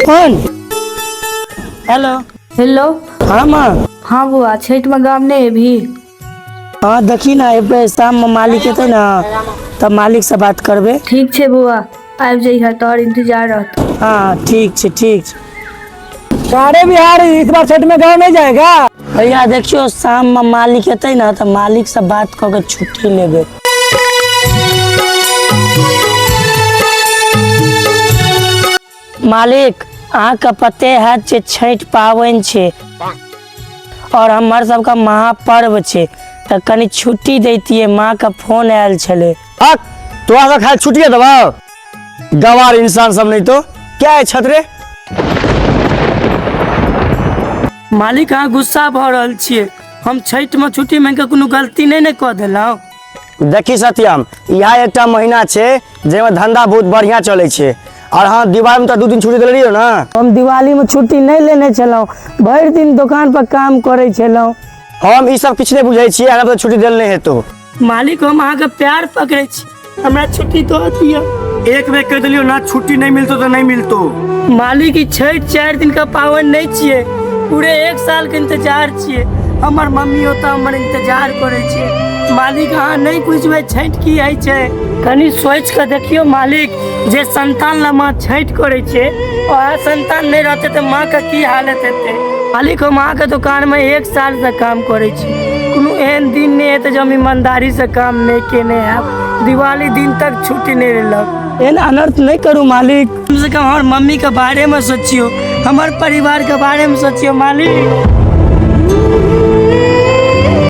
कौन? Hello hello. हाँ माँ। हाँ बुआ, छठ में गाँव नहीं है भी। हाँ देखी ना ए शाम में मालिक एते ना तब मालिक से बात करबे। ठीक है बुआ, आबि जाइए तोहर इंतजार रहत। हाँ ठीक है ठीक है। सारे बिहार इस बार छठ में गाँव नहीं जाएगा। भैया देखियो शाम में मालिक एते ना तो मालिक से बात करके छुट्टी लेबे। मालिक अहाँ का पते है जे छठ पावन छे और हमार सबका महापर्व छे तो कनी छुट्टी देती है। माँ का फोन आयल छले। तो आधा खाए छुट्टियां दबाओ, गवार इंसान सब नहीं तो क्या है छतरे। मालिक अहाँ गुस्सा भ रहल छिए। हम छठ में छुट्टी में के कोनो गलती नहीं कह देलौ। देखी सत्यम, यह एक महीना छे जेमे धंधा बहुत बढ़िया चले छे और हाँ दिवाली में तो 2 दिन छुट्टी दिल रही ना। हम दिवाली में छुट्टी नहीं लेने चलौ, भर दिन दुकान पर काम करे छलौ। हम ई सब किछ नहीं बुझे छिए, अगर तो छुट्टी दिल नहीं है तो। मालिक हम अहाँ के प्यार पकड़े छी, हमरा छुट्टी तो दिया। एक बेर कह दिलियो ना छुट्टी नहीं मिलतो तो नहीं मिलतो। मालिक ई छठ 4 दिन का पावन नहीं छिए, पूरे 1 साल के इंतजार छिए। हमर मम्मी होता हमर इंतजार करे छे। मालिक अहाँ नहीं पूछबे छठ की है छे, कनी सोच के देखियो मालिक। जे संतान ला माँ छठ करे छे और संतान नहीं रहते तो माँ का की हालत हेते। मालिक हम अहाँ के दुकान में 1 साल से काम करे छी, कोनो एहन दिन नहीं है जब ईमानदारी से काम नहीं केने है। दिवाली दिन तक छुट्टी नहीं लेलक। एहन अनर्थ नहीं करू मालिक, कम से कम हमार मम्मी के बारे में सोचियो, हमार परिवार के बारे में सोचियो मालिक।